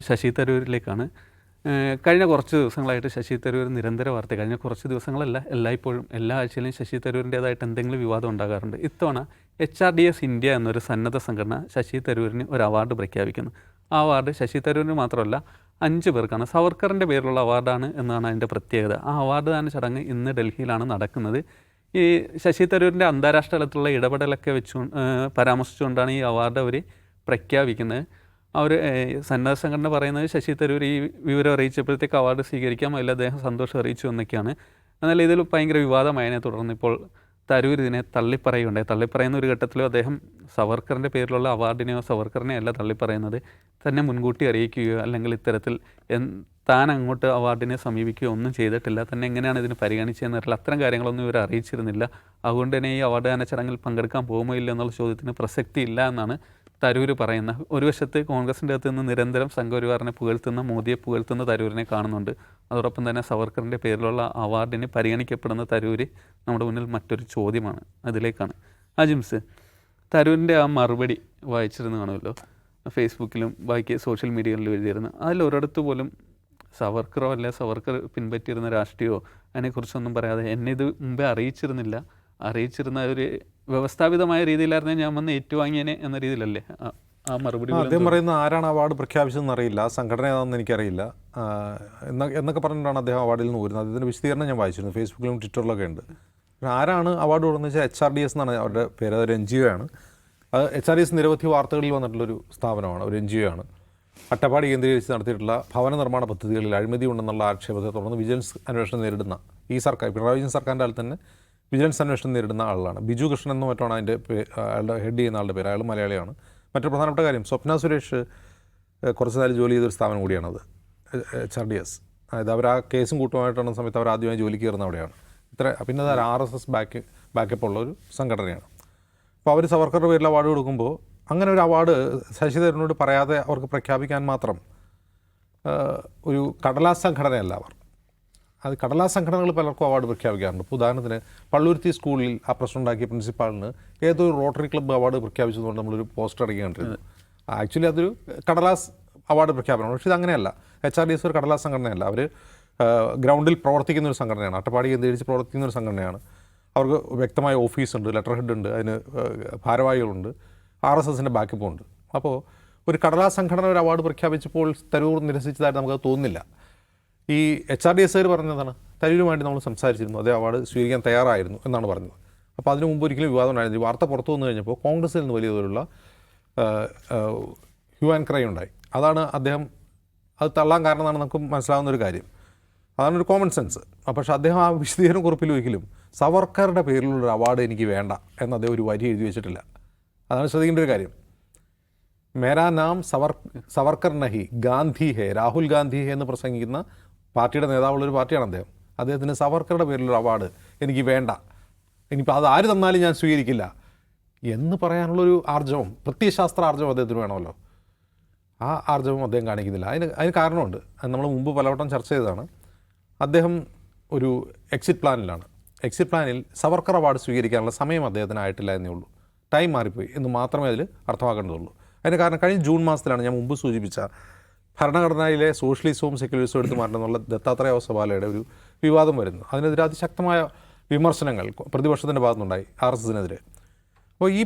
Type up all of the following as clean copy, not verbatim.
ശശി തരൂരിലേക്കാണ്. കഴിഞ്ഞ കുറച്ച് ദിവസങ്ങളായിട്ട് ശശി തരൂർ നിരന്തര വാർത്ത, കഴിഞ്ഞ കുറച്ച് ദിവസങ്ങളല്ല, എല്ലായ്പ്പോഴും എല്ലാ ആഴ്ചയിലും ശശി തരൂരിൻ്റേതായിട്ട് എന്തെങ്കിലും വിവാദം ഉണ്ടാകാറുണ്ട്. ഇത്തവണ HRDS ഇന്ത്യ എന്നൊരു സന്നദ്ധ സംഘടന ശശി തരൂരിന് ഒരു അവാർഡ് പ്രഖ്യാപിക്കുന്നു. ആ അവാർഡ് ശശി തരൂരിന് മാത്രമല്ല 5 പേർക്കാണ്. സവർക്കറിൻ്റെ പേരിലുള്ള അവാർഡാണ് എന്നാണ് അതിൻ്റെ പ്രത്യേകത. ആ അവാർഡ് ദാന ചടങ്ങ് ഇന്ന് ഡൽഹിയിലാണ് നടക്കുന്നത്. ഈ ശശി തരൂരിൻ്റെ അന്താരാഷ്ട്ര തലത്തിലുള്ള ഇടപെടലൊക്കെ പരാമർശിച്ചുകൊണ്ടാണ് ഈ അവാർഡ് അവർ പ്രഖ്യാപിക്കുന്നത്. അവർ സന്നദ്ധ സംഘടന പറയുന്നത് ശശി തരൂർ ഈ വിവരം അറിയിച്ചപ്പോഴത്തേക്ക് അവാർഡ് സ്വീകരിക്കാം, അതിൽ അദ്ദേഹം സന്തോഷം അറിയിച്ചു എന്നൊക്കെയാണ്. എന്നാൽ ഇതിൽ ഭയങ്കര വിവാദമായതിനെ തുടർന്ന് ഇപ്പോൾ തരൂർ ഇതിനെ തള്ളിപ്പറയുകയുണ്ടായി. തള്ളിപ്പറയുന്ന ഒരു ഘട്ടത്തിലും അദ്ദേഹം സവർക്കറിൻ്റെ പേരിലുള്ള അവാർഡിനെയോ സവർക്കറിനെയോ അല്ല തള്ളിപ്പറയുന്നത്, തന്നെ മുൻകൂട്ടി അറിയിക്കുകയോ അല്ലെങ്കിൽ ഇത്തരത്തിൽ താൻ അങ്ങോട്ട് അവാർഡിനെ സമീപിക്കുകയോ ഒന്നും ചെയ്തിട്ടില്ല, തന്നെ എങ്ങനെയാണ് ഇതിന് പരിഗണിച്ചതെന്നറിയില്ല, അത്തരം കാര്യങ്ങളൊന്നും ഇവർ അറിയിച്ചിരുന്നില്ല. അതുകൊണ്ട് തന്നെ ഈ അവാർഡ് ദാന ചടങ്ങിൽ പങ്കെടുക്കാൻ പോകുമോ ഇല്ല എന്നുള്ള ചോദ്യത്തിന് പ്രസക്തി ഇല്ല എന്നാണ് തരൂർ പറയുന്ന. ഒരു വശത്ത് കോൺഗ്രസിൻ്റെ അകത്ത് നിന്ന് നിരന്തരം സംഘപരിവാറിനെ പുകഴ്ത്തുന്ന, മോദിയെ പുകഴ്ത്തുന്ന തരൂരിനെ കാണുന്നുണ്ട്. അതോടൊപ്പം തന്നെ സവർക്കറിൻ്റെ പേരിലുള്ള അവാർഡിന് പരിഗണിക്കപ്പെടുന്ന തരൂർ നമ്മുടെ മുന്നിൽ മറ്റൊരു ചോദ്യമാണ്. അതിലേക്കാണ് അജിംസ്, തരൂരിൻ്റെ ആ മറുപടി വായിച്ചിരുന്നു കാണുമല്ലോ, ഫേസ്ബുക്കിലും ബാക്കി സോഷ്യൽ മീഡിയകളിലും എഴുതിയിരുന്നു. അതിലൊരിടത്ത് പോലും സവർക്കറോ അല്ലെ സവർക്കർ പിൻപറ്റിയിരുന്ന രാഷ്ട്രീയമോ അതിനെക്കുറിച്ചൊന്നും പറയാതെ എന്നെ ഇത് മുമ്പേ അറിയിച്ചിരുന്ന ഒരു വ്യവസ്ഥാപിതമായ രീതിയിലായിരുന്നു ഞാൻ വന്ന് ഏറ്റുവാങ്ങിയനെ എന്ന രീതിയിലല്ലേ ആ മറുപടി. അദ്ദേഹം പറയുന്ന ആരാണ് അവാർഡ് പ്രഖ്യാപിച്ചതെന്ന് അറിയില്ല, സംഘടന ഏതാണെന്ന് എനിക്കറിയില്ല എന്നൊക്കെ പറഞ്ഞിട്ടാണ് അദ്ദേഹം അവാർഡിൽ നിന്ന് വരുന്നത്. അതിൻ്റെ വിശദീകരണം ഞാൻ വായിച്ചിരുന്നു, ഫേസ്ബുക്കിലും ട്വിറ്ററിലൊക്കെ ഉണ്ട്. ആരാണ് അവാർഡ് കൊടുക്കുന്നത് വെച്ചാൽ HRDS എന്നാണ് അവരുടെ പേര്, അതൊരു NGO ആണ്. അത് HRDS നിരവധി വാർത്തകളിൽ വന്നിട്ടുള്ളൊരു സ്ഥാപനമാണ്, ഒരു NGO ആണ്. അട്ടപ്പാടി കേന്ദ്രീകരിച്ച് നടത്തിയിട്ടുള്ള ഭവന നിർമ്മാണ പദ്ധതികളിൽ അഴിമതി ഉണ്ടെന്നുള്ള ആക്ഷേപത്തെ തുടർന്ന് വിജിലൻസ് അന്വേഷണം നേരിടുന്ന ഈ സർക്കാർ, പിണറായി വിജയൻ സർക്കാരിൻ്റെ കാലത്ത് തന്നെ വിജിലൻസ് അന്വേഷണം നേരിടുന്ന ആളാണ്. ബിജു കൃഷ്ണൻ എന്നോ മറ്റാണ് അതിൻ്റെ അയാളുടെ ഹെഡ് ചെയ്യുന്ന ആളുടെ പേര്. അയാൾ മലയാളിയാണ്. മറ്റൊരു പ്രധാനപ്പെട്ട കാര്യം, സ്വപ്ന സുരേഷ് കുറച്ച് നാൾ ജോലി ചെയ്തൊരു സ്ഥാപനം കൂടിയാണത് HRDS. അതായത് അവർ ആ കേസും കൂട്ടുമായിട്ടുള്ള സമയത്ത് അവർ ആദ്യമായി ജോലിക്ക് കയറുന്ന അവിടെയാണ്. പിന്നെ അത് RSS ബാക്കപ്പ് ഉള്ള ഒരു സംഘടനയാണ്. അപ്പോൾ അവർ സവർക്കറുടെ പേരിൽ അവാർഡ് കൊടുക്കുമ്പോൾ അങ്ങനെ ഒരു അവാർഡ് ശശി തരൂരിനോട് പറയാതെ അവർക്ക് പ്രഖ്യാപിക്കാൻ മാത്രം ഒരു കടലാസ് സംഘടനയല്ല അവർ. അത് കടലാസ് സംഘടനകൾ പലർക്കും അവാർഡ് പ്രഖ്യാപിക്കാറുണ്ട്. ഇപ്പോൾ ഉദാഹരണത്തിന് പള്ളുരുത്തി സ്കൂളിൽ ആ പ്രശ്നം ഉണ്ടാക്കിയ പ്രിൻസിപ്പാളിന് ഏതോ ഒരു റോട്ടറി ക്ലബ്ബ് അവാർഡ് പ്രഖ്യാപിച്ചതുകൊണ്ട് നമ്മളൊരു പോസ്റ്റർ അടിക്കേണ്ടിരുന്നു. ആക്ച്വലി അതൊരു കടലാസ് അവാർഡ് പ്രഖ്യാപനമാണ്. പക്ഷേ ഇതങ്ങനെയല്ല. HRDS ഒരു കടലാസ് സംഘടനയല്ല. അവർ ഗ്രൗണ്ടിൽ പ്രവർത്തിക്കുന്ന ഒരു സംഘടനയാണ്, അട്ടപ്പാടി കേന്ദ്രീകരിച്ച് പ്രവർത്തിക്കുന്ന ഒരു സംഘടനയാണ്. അവർക്ക് വ്യക്തമായ ഓഫീസുണ്ട്, ലെറ്റർ ഹെഡ് ഉണ്ട്, അതിന് ഭാരവാഹികളുണ്ട്, RSSൻ്റെ ബാക്കപ്പും ഉണ്ട്. അപ്പോൾ ഒരു കടലാസ് സംഘടന ഒരു അവാർഡ് പ്രഖ്യാപിച്ചപ്പോൾ തരൂർ നിരസിച്ചതായിട്ട് നമുക്കത് തോന്നുന്നില്ല. ഈ HRDS പറഞ്ഞതാണ്, തരൂരുമായിട്ട് നമ്മൾ സംസാരിച്ചിരുന്നു, അതേ അവാർഡ് സ്വീകരിക്കാൻ തയ്യാറായിരുന്നു എന്നാണ് പറഞ്ഞത്. അപ്പോൾ അതിനു മുമ്പ് ഒരിക്കലും വിവാദം ഉണ്ടായിരുന്നു. വാർത്ത പുറത്തു വന്നു കഴിഞ്ഞപ്പോൾ കോൺഗ്രസിൽ നിന്ന് വലിയ തോതിലുള്ള ഹ്യൂ ആൻഡ് ക്രൈ ഉണ്ടായി. അതാണ് അദ്ദേഹം അത് തള്ളാൻ കാരണം എന്നാണ് നമുക്ക് മനസ്സിലാവുന്ന ഒരു കാര്യം. അതാണ് ഒരു കോമൺ സെൻസ്. പക്ഷേ അദ്ദേഹം ആ വിശദീകരണ കുറിപ്പിൽ ഒരിക്കലും സവർക്കറുടെ പേരിലുള്ളൊരു അവാർഡ് എനിക്ക് വേണ്ട എന്ന് അദ്ദേഹം ഒരു വരി എഴുതി വെച്ചിട്ടില്ല. അതാണ് ശ്രദ്ധിക്കേണ്ട ഒരു കാര്യം. മേരാ നാം സവർക്കർ നഹി ഗാന്ധി ഹേ, രാഹുൽ ഗാന്ധി ഹേ എന്ന് പ്രസംഗിക്കുന്ന പാർട്ടിയുടെ നേതാവുള്ളൊരു പാർട്ടിയാണ് അദ്ദേഹം. അദ്ദേഹത്തിന് സവർക്കറുടെ പേരിലൊരു അവാർഡ് എനിക്ക് വേണ്ട, ഇനിയിപ്പോൾ അത് ആര് തന്നാലും ഞാൻ സ്വീകരിക്കില്ല എന്ന് പറയാനുള്ളൊരു ആർജവം, പ്രത്യയശാസ്ത്ര ആർജവം അദ്ദേഹത്തിന് വേണമല്ലോ. ആ ആർജവം അദ്ദേഹം കാണിക്കുന്നില്ല. അതിന് കാരണമുണ്ട്. അത് നമ്മൾ മുമ്പ് പലവട്ടം ചർച്ച ചെയ്തതാണ്. അദ്ദേഹം ഒരു എക്സിറ്റ് പ്ലാനിലാണ്. എക്സിറ്റ് പ്ലാനിൽ സവർക്കർ അവാർഡ് സ്വീകരിക്കാനുള്ള സമയം അദ്ദേഹത്തിന് ആയിട്ടില്ല എന്നേ ഉള്ളൂ. ടൈം മാറിപ്പോയി എന്ന് മാത്രമേ അതിൽ അർത്ഥമാക്കേണ്ടതുള്ളൂ. അതിന് കാരണം കഴിഞ്ഞ ജൂൺ മാസത്തിലാണ് ഞാൻ മുമ്പ് സൂചിപ്പിച്ച ഭരണഘടനയിലെ സോഷ്യലിസവും സെക്യുലറിസവും എടുത്തു മാറ്റണമെന്നുള്ള ദത്താത്രേയ ഹൊസബാലയുടെ ഒരു വിവാദം വരുന്നു. അതിനെതിരെ അതിശക്തമായ വിമർശനങ്ങൾ പ്രതിപക്ഷത്തിൻ്റെ ഭാഗത്തുനിന്നുണ്ടായി, RSSനെതിരെ. അപ്പോൾ ഈ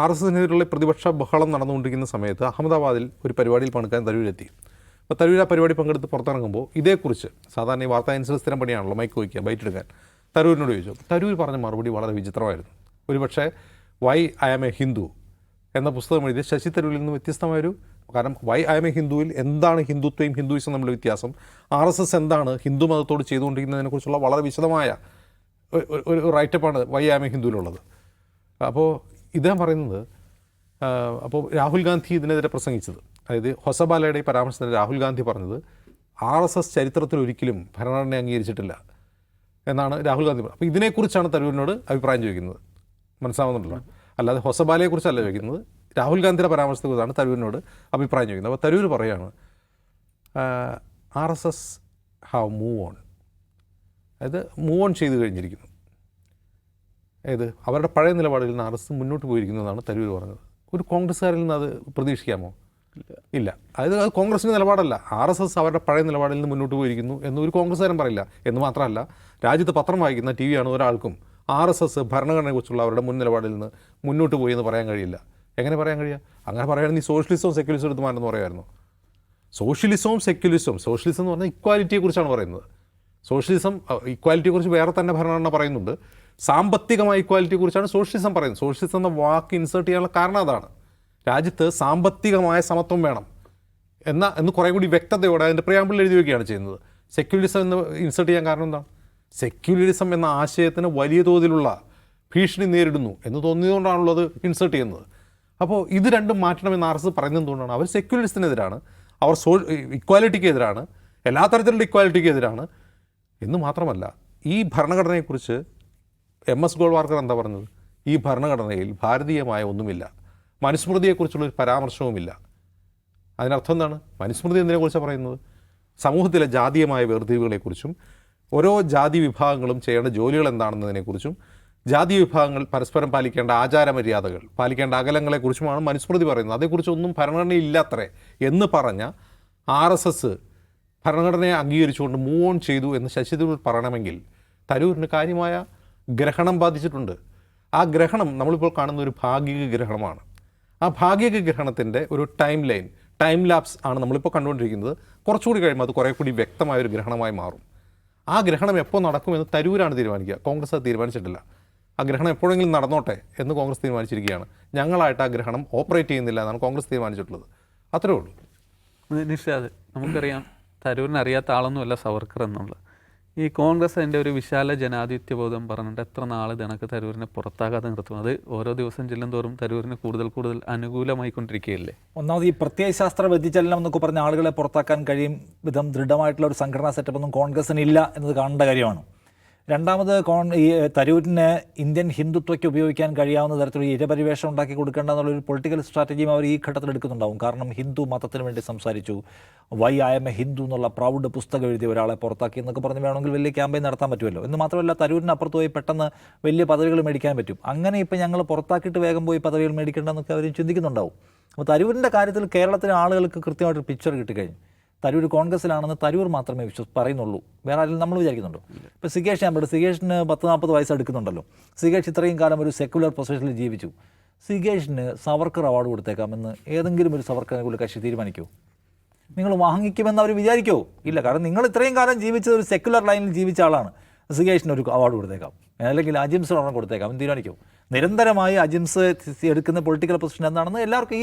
RSSനെതിരെയുള്ള പ്രതിപക്ഷ ബഹളം നടന്നുകൊണ്ടിരിക്കുന്ന സമയത്ത് അഹമ്മദാബാദിൽ ഒരു പരിപാടിയിൽ പങ്കെടുക്കാൻ തരൂരെത്തി. അപ്പോൾ തരൂർ ആ പരിപാടി പങ്കെടുത്ത് പുറത്തിറങ്ങുമ്പോൾ ഇതേക്കുറിച്ച്, സാധാരണ ഈ വാർത്താ അനുസരിച്ച് സ്ഥിരം പണിയാണല്ലോ മൈക്ക് വയ്ക്കുക, ബൈറ്റ് എടുക്കാൻ, തരൂരിനോട് ചോദിച്ചു. തരൂർ പറഞ്ഞ മറുപടി വളരെ വിചിത്രമായിരുന്നു. ഒരുപക്ഷെ why I am a Hindu എന്ന പുസ്തകം എഴുതിയ ശശി തരൂരിൽ നിന്ന് വ്യത്യസ്തമായൊരു, കാരണം വൈ ഐ എം എ ഹിന്ദുവിൽ എന്താണ് ഹിന്ദുത്വയും ഹിന്ദുയിസം തമ്മിലുള്ള വ്യത്യാസം, RSS എന്താണ് ഹിന്ദു മതത്തോട് ചെയ്തുകൊണ്ടിരിക്കുന്നതിനെക്കുറിച്ചുള്ള വളരെ വിശദമായ ഒരു റൈറ്റപ്പാണ് വൈ ഐ എം എ ഹിന്ദുവിലുള്ളത്. അപ്പോൾ ഇദ്ദേഹം പറയുന്നത്, അപ്പോൾ രാഹുൽ ഗാന്ധി ഇതിനെതിരെ പ്രസംഗിച്ചത്, അതായത് ഹൊസബാലയുടെ ഈ പരാമർശത്തിന് രാഹുൽ ഗാന്ധി പറഞ്ഞത് RSS ചരിത്രത്തിൽ ഒരിക്കലും ഭരണഘടന അംഗീകരിച്ചിട്ടില്ല എന്നാണ് രാഹുൽ ഗാന്ധി പറഞ്ഞത്. അപ്പോൾ ഇതിനെക്കുറിച്ചാണ് തരൂരിനോട് അഭിപ്രായം ചോദിക്കുന്നത്. മനസ്സിലാവുന്നുണ്ടല്ലോ. അല്ലാതെ ഹൊസബാലയെക്കുറിച്ചല്ല ചോദിക്കുന്നത്, രാഹുൽ ഗാന്ധിയുടെ പരാമർശത്തെക്കുറിച്ചാണ് തരൂരിനോട് അഭിപ്രായം ചോദിക്കുന്നത്. അപ്പോൾ തരൂർ പറയുകയാണ് RSS ഹാവ് മൂവ് ഓൺ, അതായത് മൂവ് ഓൺ ചെയ്ത് കഴിഞ്ഞിരിക്കുന്നു. അതായത് അവരുടെ പഴയ നിലപാടുകളിൽ നിന്ന് RSS മുന്നോട്ട് പോയിരിക്കുന്നതാണ് തരൂർ പറഞ്ഞത്. ഒരു കോൺഗ്രസ്സുകാരിൽ നിന്ന് അത് പ്രതീക്ഷിക്കാമോ? ഇല്ല. ഇല്ല. അത് കോൺഗ്രസിൻ്റെ നിലപാടല്ല. RSS അവരുടെ പഴയ നിലപാടിൽ നിന്ന് മുന്നോട്ട് പോയിരിക്കുന്നു എന്നൊരു കോൺഗ്രസ്സുകാരൻ പറയില്ല. എന്ന് മാത്രമല്ല, രാജ്യത്ത് പത്രം വായിക്കുന്ന TV ആണ് ഒരാൾക്കും RSS ഭരണഘടനയെക്കുറിച്ചുള്ള അവരുടെ മുൻ നിലപാടിൽ നിന്ന് മുന്നോട്ട് പോയി എന്ന് പറയാൻ കഴിയില്ല. എങ്ങനെ പറയാൻ കഴിയുക? അങ്ങനെ പറയുകയാണെങ്കിൽ സോഷ്യലിസവും സെക്യുലറിസവും എടുത്ത് മാറ്റുമെന്ന് പറയുമായിരുന്നു. സോഷ്യലിസവും സോഷ്യലിസം എന്ന് പറഞ്ഞാൽ ഇക്വാലിറ്റിയെക്കുറിച്ചാണ് പറയുന്നത്. സോഷ്യലിസം ഇക്വാലിറ്റിയെക്കുറിച്ച് വേറെ തന്നെ ഭരണഘടന പറയുന്നുണ്ട്. സാമ്പത്തികമായ ഇക്വാലിറ്റിയെക്കുറിച്ചാണ് സോഷ്യലിസം പറയുന്നത്. സോഷ്യലിസം എന്ന വാക്ക് ഇൻസേർട്ട് ചെയ്യാനുള്ള കാരണം അതാണ്. രാജ്യത്ത് സാമ്പത്തികമായ സമത്വം വേണം എന്ന് കുറേ കൂടി വ്യക്തതയോടെ അതിൻ്റെ പ്രിയാമ്പിളിൽ എഴുതി വയ്ക്കുകയാണ് ചെയ്യുന്നത്. സെക്യുലറിസം എന്ന് ഇൻസേർട്ട് ചെയ്യാൻ കാരണം എന്താണ്? സെക്യുലറിസം എന്ന ആശയത്തിന് വലിയ തോതിലുള്ള ഭീഷണി നേരിടുന്നു എന്ന് തോന്നിയതുകൊണ്ടാണല്ലോ അത് ഇൻസേർട്ട് ചെയ്യുന്നത്. അപ്പോൾ ഇത് രണ്ടും മാറ്റണമെന്ന് RSS പറയുന്നത് എന്തുകൊണ്ടാണ്? അവർ സെക്യുലറിസത്തിനെതിരാണ്, അവർ ഇക്വാലിറ്റിക്ക് എതിരാണ്, എല്ലാ തരത്തിലുള്ള ഇക്വാലിറ്റിക്ക് എതിരാണ്. എന്ന് മാത്രമല്ല, ഈ ഭരണഘടനയെക്കുറിച്ച് MS ഗോൾവാർക്കർ എന്താ പറഞ്ഞത്? ഈ ഭരണഘടനയിൽ ഭാരതീയമായ ഒന്നുമില്ല, മനുസ്മൃതിയെക്കുറിച്ചുള്ളൊരു പരാമർശവുമില്ല. അതിനർത്ഥം എന്താണ്? മനുസ്മൃതി എന്തിനെക്കുറിച്ചാണ് പറയുന്നത്? സമൂഹത്തിലെ ജാതീയമായ വേർതിരിവുകളെക്കുറിച്ചും ഓരോ ജാതി വിഭാഗങ്ങളും ചെയ്യേണ്ട ജോലികൾ എന്താണെന്നതിനെക്കുറിച്ചും ജാതി വിഭാഗങ്ങൾ പരസ്പരം പാലിക്കേണ്ട ആചാരമര്യാദകൾ, പാലിക്കേണ്ട അകലങ്ങളെക്കുറിച്ചുമാണ് മനുസ്മൃതി പറയുന്നത്. അതേക്കുറിച്ചൊന്നും ഭരണഘടനയില്ലാത്രേ എന്ന് പറഞ്ഞ RSS ഭരണഘടനയെ അംഗീകരിച്ചുകൊണ്ട് മൂവ് ഓൺ ചെയ്തു എന്ന് ശശി തരൂർ പറയണമെങ്കിൽ തരൂരിന് കാര്യമായ ഗ്രഹണം ബാധിച്ചിട്ടുണ്ട്. ആ ഗ്രഹണം നമ്മളിപ്പോൾ കാണുന്ന ഒരു ഭാഗിക ഗ്രഹണമാണ്. ആ ഭാഗിക ഗ്രഹണത്തിൻ്റെ ഒരു ടൈം ലാപ്സ് ആണ് നമ്മളിപ്പോൾ കണ്ടുകൊണ്ടിരിക്കുന്നത്. കുറച്ചുകൂടി കഴിയുമ്പോൾ അത് കുറേ കൂടി വ്യക്തമായൊരു ഗ്രഹണമായി മാറും. ആ ഗ്രഹണം എപ്പോൾ നടക്കുമെന്ന് തരൂരാണ് തീരുമാനിക്കുക. കോൺഗ്രസ് അത് തീരുമാനിച്ചിട്ടില്ല. ആ ഗ്രഹണം എപ്പോഴെങ്കിലും നടന്നോട്ടെ എന്ന് കോൺഗ്രസ് തീരുമാനിച്ചിരിക്കുകയാണ്. ഞങ്ങളായിട്ട് ആ ഗ്രഹണം ഓപ്പറേറ്റ് ചെയ്യുന്നില്ല എന്നാണ് കോൺഗ്രസ് തീരുമാനിച്ചിട്ടുള്ളത്. അത്രേ ഉള്ളൂ. നിഷാദ്, നമുക്കറിയാം തരൂരിന് അറിയാത്ത ആളൊന്നുമല്ല സവർക്കർ എന്നുള്ളത്. ഈ കോൺഗ്രസ് അതിൻ്റെ ഒരു വിശാല ജനാധിപത്യ ബോധം പറഞ്ഞിട്ട് എത്ര നാൾ ഇതണക്ക് തരൂരിനെ പുറത്താകാതെ നിർത്തും? അത് ഓരോ ദിവസം ചെല്ലുന്തോറും തരൂരിന് കൂടുതൽ അനുകൂലമായിക്കൊണ്ടിരിക്കുകയല്ലേ? ഒന്നാമത് ഈ പ്രത്യയശാസ്ത്ര വ്യതിചലനം എന്നൊക്കെ പറഞ്ഞ ആളുകളെ പുറത്താക്കാൻ കഴിയും വിധം ദൃഢമായിട്ടുള്ള ഒരു സംഘടനാ സെറ്റപ്പൊന്നും കോൺഗ്രസിന് ഇല്ല എന്നത് കാണേണ്ട കാര്യമാണ്. രണ്ടാമത് ഈ തരൂരിന് ഇന്ത്യൻ ഹിന്ദുത്വയ്ക്ക് ഉപയോഗിക്കാൻ കഴിയാവുന്ന തരത്തിലുള്ള ഇരപരിവേഷം ഉണ്ടാക്കി കൊടുക്കേണ്ട എന്നുള്ളൊരു പൊളിറ്റിക്കൽ സ്ട്രാറ്റജിയും അവർ ഈ ഘട്ടത്തിൽ എടുക്കുന്നുണ്ടാവും. കാരണം ഹിന്ദു മതത്തിന് വേണ്ടി സംസാരിച്ചു, why I am a Hindu എന്നുള്ള പ്രൗഡ് പുസ്തകം എഴുതിയ ഒരാളെ പുറത്താക്കി എന്നൊക്കെ പറഞ്ഞ് വേണമെങ്കിൽ വലിയ ക്യാമ്പയിൻ നടത്താൻ പറ്റുമല്ലോ. എന്ന് മാത്രമല്ല, തരൂരിന് അപ്പുറത്ത് പോയി പെട്ടെന്ന് വലിയ പദവികൾ മേടിക്കാൻ പറ്റും. അങ്ങനെ ഇപ്പോൾ ഞങ്ങൾ പുറത്താക്കിയിട്ട് വേഗം പോയി പദവികൾ മേടിക്കേണ്ടെന്നൊക്കെ അവർ ചിന്തിക്കുന്നുണ്ടാവും. അപ്പോൾ തരൂരിൻ്റെ കാര്യത്തിൽ കേരളത്തിലെ ആളുകൾക്ക് കൃത്യമായിട്ട് പിക്ചർ കിട്ടിക്കഴിഞ്ഞു. തരൂർ കോൺഗ്രസ്സിലാണെന്ന് തരൂർ മാത്രമേ പറയുന്നുള്ളൂ, വേറെ ആരെങ്കിലും നമ്മൾ വിചാരിക്കുന്നുണ്ടോ? ഇപ്പോൾ സിഗേഷ് ഞാൻ പറയും, സിഗേഷിന് 10-40 വയസ്സ് എടുക്കുന്നുണ്ടല്ലോ. സിഗേഷ് ഇത്രയും കാലം ഒരു സെക്യുലർ പൊസിഷനിൽ ജീവിച്ചു. സിഗേഷിന് സവർക്കർ അവാർഡ് കൊടുത്തേക്കാമെന്ന് ഏതെങ്കിലും ഒരു സവർക്കറിനെ കൂടി കക്ഷി തീരുമാനിക്കുമോ? നിങ്ങൾ വാങ്ങിക്കുമെന്ന് അവർ വിചാരിക്കുമോ? ഇല്ല. കാരണം നിങ്ങൾ ഇത്രയും കാലം ജീവിച്ചത് ഒരു സെക്യുലർ ലൈനിൽ ജീവിച്ച ആളാണ്. സിഗേഷിന് ഒരു അവാർഡ് കൊടുത്തേക്കാം, അല്ലെങ്കിൽ അജിംസ് ഒരെണ്ണം കൊടുത്തേക്കാം എന്ന് തീരുമാനിക്കുമോ? നിരന്തരമായി അജിംസ് എടുക്കുന്ന പൊളിറ്റിക്കൽ പൊസിഷൻ എന്താണെന്ന് എല്ലാവർക്കും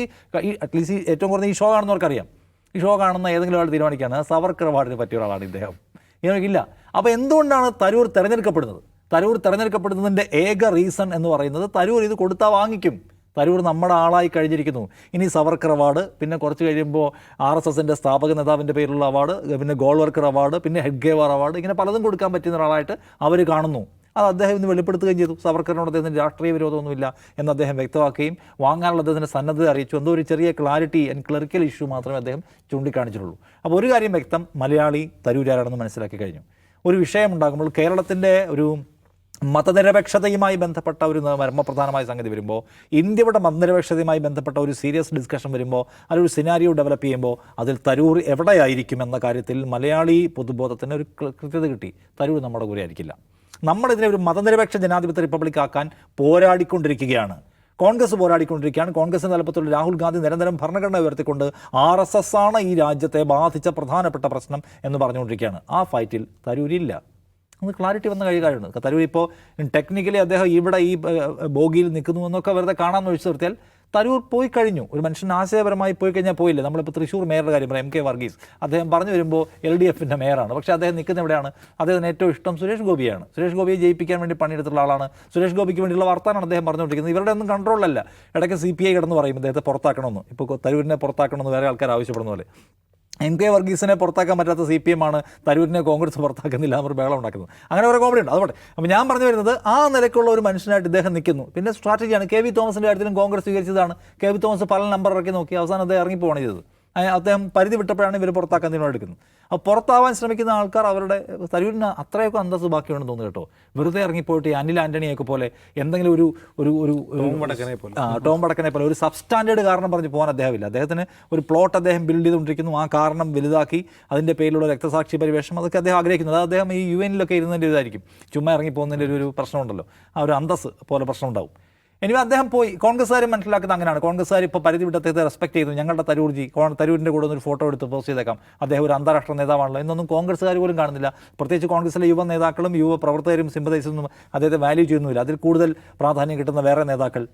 ഈ അറ്റ്ലീസ്റ്റ് ഏറ്റവും കുറഞ്ഞ ഈ ഷോ കാണുന്നവർക്കറിയാം. ഈ ഷോ കാണുന്ന ഏതെങ്കിലും ആൾ തീരുമാനിക്കുകയാണ് സവർക്കർ അവാർഡിന് പറ്റിയ ഒരാളാണ് ഇദ്ദേഹം. ഇല്ല. അപ്പോൾ എന്തുകൊണ്ടാണ് തരൂർ തിരഞ്ഞെടുക്കപ്പെടുന്നത്? തരൂർ തിരഞ്ഞെടുക്കപ്പെടുന്നതിൻ്റെ ഏക റീസൺ എന്ന് പറയുന്നത് തരൂർ ഇത് കൊടുത്താൽ വാങ്ങിക്കും, തരൂർ നമ്മുടെ ആളായി കഴിഞ്ഞിരിക്കുന്നു. ഇനി സവർക്കർ അവാർഡ്, പിന്നെ കുറച്ച് കഴിയുമ്പോൾ RSSൻ്റെ സ്ഥാപക നേതാവിൻ്റെ പേരിലുള്ള അവാർഡ്, പിന്നെ ഗോൾവർക്കർ അവാർഡ്, പിന്നെ ഹെഡ്ഗേവാർ അവാർഡ്, ഇങ്ങനെ പലതും കൊടുക്കാൻ പറ്റുന്ന ഒരാളായിട്ട് അവർ കാണുന്നു. അത് അദ്ദേഹം ഇന്ന് വെളിപ്പെടുത്തുകയും ചെയ്തു. സവർക്കറിനോട് അദ്ദേഹത്തിന് രാഷ്ട്രീയ വിരോധമൊന്നുമില്ല എന്ന് അദ്ദേഹം വ്യക്തമാക്കുകയും വാങ്ങാനുള്ള അദ്ദേഹത്തിൻ്റെ സന്നദ്ധത അറിയിച്ചു. എന്തോ ഒരു ചെറിയ ക്ലാരിറ്റി ആൻഡ് ക്ലറിക്കൽ ഇഷ്യൂ മാത്രമേ അദ്ദേഹം ചൂണ്ടിക്കാണിച്ചിട്ടുള്ളൂ. അപ്പോൾ ഒരു കാര്യം വ്യക്തം, മലയാളി തരൂരാരാണെന്ന് മനസ്സിലാക്കി കഴിഞ്ഞു. ഒരു വിഷയമുണ്ടാകുമ്പോൾ കേരളത്തിൻ്റെ ഒരു മതനിരപേക്ഷതയുമായി ബന്ധപ്പെട്ട ഒരു മർമ്മപ്രധാനമായ സംഗതി വരുമ്പോൾ, ഇന്ത്യയുടെ മതനിരപേക്ഷതയുമായി ബന്ധപ്പെട്ട ഒരു സീരിയസ് ഡിസ്കഷൻ വരുമ്പോൾ, അതിലൊരു സിനാരിയോ ഡെവലപ്പ് ചെയ്യുമ്പോൾ അതിൽ തരൂർ എവിടെയായിരിക്കും എന്ന കാര്യത്തിൽ മലയാളി പൊതുബോധത്തിന് ഒരു കൃത്യത കിട്ടി. തരൂർ നമ്മുടെ കൂടെ ആയിരിക്കില്ല. നമ്മളിതിനെ ഒരു മതനിരപേക്ഷ ജനാധിപത്യ റിപ്പബ്ലിക് ആക്കാൻ പോരാടിക്കൊണ്ടിരിക്കുകയാണ്. കോൺഗ്രസ് പോരാടിക്കൊണ്ടിരിക്കുകയാണ്. കോൺഗ്രസിൻ്റെ തലപ്പത്തുള്ള രാഹുൽ ഗാന്ധി നിരന്തരം ഭരണഘടന ഉയർത്തിക്കൊണ്ട് RSS ആണ് ഈ രാജ്യത്തെ ബാധിച്ച പ്രധാനപ്പെട്ട പ്രശ്നം എന്ന് പറഞ്ഞുകൊണ്ടിരിക്കുകയാണ്. ആ ഫൈറ്റിൽ തരൂരില്ല. അത് ക്ലാരിറ്റി വന്ന കാര്യമാണ്. തരൂർ ഇപ്പോൾ ടെക്നിക്കലി അദ്ദേഹം ഇവിടെ ഈ ബോഗിയിൽ നിൽക്കുന്നു എന്നൊക്കെ വെറുതെ കാണാമെന്ന് ഒഴിച്ചു നിർത്തിയാൽ തരൂർ പോയി കഴിഞ്ഞു. ഒരു മനുഷ്യൻ ആശയപരമായി പോയി കഴിഞ്ഞാൽ പോയില്ലേ. നമ്മളിപ്പോൾ തൃശ്ശൂർ മേയറുടെ കാര്യം പറയാം, MK വർഗീസ്. അദ്ദേഹം പറഞ്ഞു വരുമ്പോൾ LDFൻ്റെ മേയറാണ്, പക്ഷേ അദ്ദേഹം നിൽക്കുന്ന എവിടെയാണ്? അദ്ദേഹത്തിന് ഏറ്റവും ഇഷ്ടം സുരേഷ് ഗോപിയാണ്. സുരേഷ് ഗോപിയെ ജയിപ്പിക്കാൻ വേണ്ടി പണിയെടുത്തുള്ള ആളാണ്. സുരേഷ് ഗോപിക്ക് വേണ്ടിയുള്ള വർത്താനാണ് അദ്ദേഹം പറഞ്ഞുകൊണ്ടിരിക്കുന്നത്. ഇവരുടെ ഒന്നും കൺട്രോളല്ല. ഇടയ്ക്ക് CPI കിടന്ന് പറയും അദ്ദേഹത്തെ പുറത്താക്കണമെന്ന്. ഇപ്പോൾ തരൂരിനെ പുറത്താക്കണമെന്ന് വേറെ ആൾക്കാർ ആവശ്യപ്പെടുന്ന പോലെ. MK വർഗീസിനെ പുറത്താക്കാൻ പറ്റാത്ത CPM ആണ് തരൂരിനെ കോൺഗ്രസ് പുറത്താക്കുന്നില്ല എന്നൊരു ബഹളം ഉണ്ടാക്കുന്നത്. അങ്ങനെ ഒരു കോമഡി ഉണ്ട്. അതുകൊണ്ട് അപ്പോൾ ഞാൻ പറഞ്ഞു വരുന്നത്, ആ നിലയ്ക്കുള്ള ഒരു മനുഷ്യനായിട്ട് ഇദ്ദേഹം നിൽക്കുന്നു. പിന്നെ സ്ട്രാറ്റജിയാണ്. KV തോമസിൻ്റെ കാര്യത്തിലും കോൺഗ്രസ് സ്വീകരിച്ചതാണ്. KV തോമസ് പല നമ്പർ ഇറക്കി നോക്കി അവസാനം അദ്ദേഹം ഇറങ്ങിപ്പോവാണ് ചെയ്തത്. അദ്ദേഹം പരിധി വിട്ടപ്പോഴാണ് ഇവർ പുറത്താക്കാൻ തീരുമാനമെടുക്കുന്നത്. അപ്പോൾ പുറത്താവാൻ ശ്രമിക്കുന്ന ആൾക്കാർ അവരുടെ തരൂരിന് അത്രയൊക്കെ അന്തസ്സ് ബാക്കിയുണ്ടെന്ന് തോന്നുന്നു കേട്ടോ. വെറുതെ ഇറങ്ങിപ്പോയിട്ട് ഈ അനിൽ ആൻ്റണിയൊക്കെ പോലെ എന്തെങ്കിലും ഒരു ഒരു ഒരു ടോം വടക്കനെ പോലെ ഒരു സബ്സ്റ്റാൻഡേർഡ് കാരണം പറഞ്ഞ് പോകാൻ അദ്ദേഹമില്ല. അദ്ദേഹത്തിന് ഒരു പ്ലോട്ട് അദ്ദേഹം ബിൽഡ് ചെയ്തുകൊണ്ടിരിക്കുന്നു, ആ കാരണം വലുതാക്കി അതിൻ്റെ പേരിലുള്ള രക്തസാക്ഷി പരിവേഷം അതൊക്കെ അദ്ദേഹം ആഗ്രഹിക്കുന്നത്. അത് അദ്ദേഹം ഈ UN-ലൊക്കെ ഇരുന്നതിൻ്റെ ഇതായിരിക്കും. ചുമ്മാ ഇറങ്ങിപ്പോകുന്നതിൻ്റെ ഒരു പ്രശ്നമുണ്ടല്ലോ, ആ ഒരു അന്തസ്സ് പോലെ പ്രശ്നം ഉണ്ടാവും. എനിവേ അദ്ദേഹം പോയി. കോൺഗ്രസ്സുകാർ മനസ്സിലാക്കുന്നത് അങ്ങനെയാണ്. കോൺഗ്രസ്സുകാർ ഇപ്പോൾ പരിധി വിട്ട് അദ്ദേഹത്തെ റെസ്പെക്ട് ചെയ്തു. ഞങ്ങളുടെ തരൂരിൻ്റെ കൂടെ ഒരു ഫോട്ടോ എടുത്ത് പോസ്റ്റ് ചെയ്തേക്കാം, അദ്ദേഹം ഒരു അന്താരാഷ്ട്ര നേതാവാണല്ലോ എന്നൊന്നും കോൺഗ്രസ്സുകാർ പോലും കാണുന്നില്ല. പ്രത്യേകിച്ച് കോൺഗ്രസ്സിലെ യുവ നേതാക്കളും യുവ പ്രവർത്തകരും സിമ്പതൈസൊന്നും അദ്ദേഹത്തെ വാല്യൂ ചെയ്യുന്നില്ല. അതിൽ കൂടുതൽ പ്രാധാന്യം കിട്ടുന്ന വേറെ നേതാക്കൾ,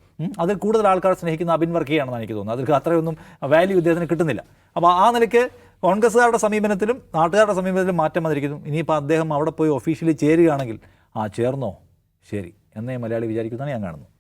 അതിൽ കൂടുതൽ ആൾക്കാർ സ്നേഹിക്കുന്ന അബിൻ വർക്കിയാണെന്ന് എനിക്ക് തോന്നുന്നത്. അതിൽ അത്രയൊന്നും വാല്യൂ ഇദ്ദേഹത്തിന് കിട്ടുന്നില്ല. അപ്പോൾ ആ നിലയ്ക്ക് കോൺഗ്രസ്സുകാരുടെ സമീപനത്തിലും നാട്ടുകാരുടെ സമീപനത്തിലും മാറ്റം വന്നിരിക്കുന്നു. ഇനിയിപ്പോൾ അദ്ദേഹം അവിടെ പോയി ഒഫീഷ്യലി ചേരുകയാണെങ്കിൽ ചേർന്നോ ശരി എന്നേ മലയാളി വിചാരിക്കുന്നതാണ് ഞാൻ കാണുന്നത്.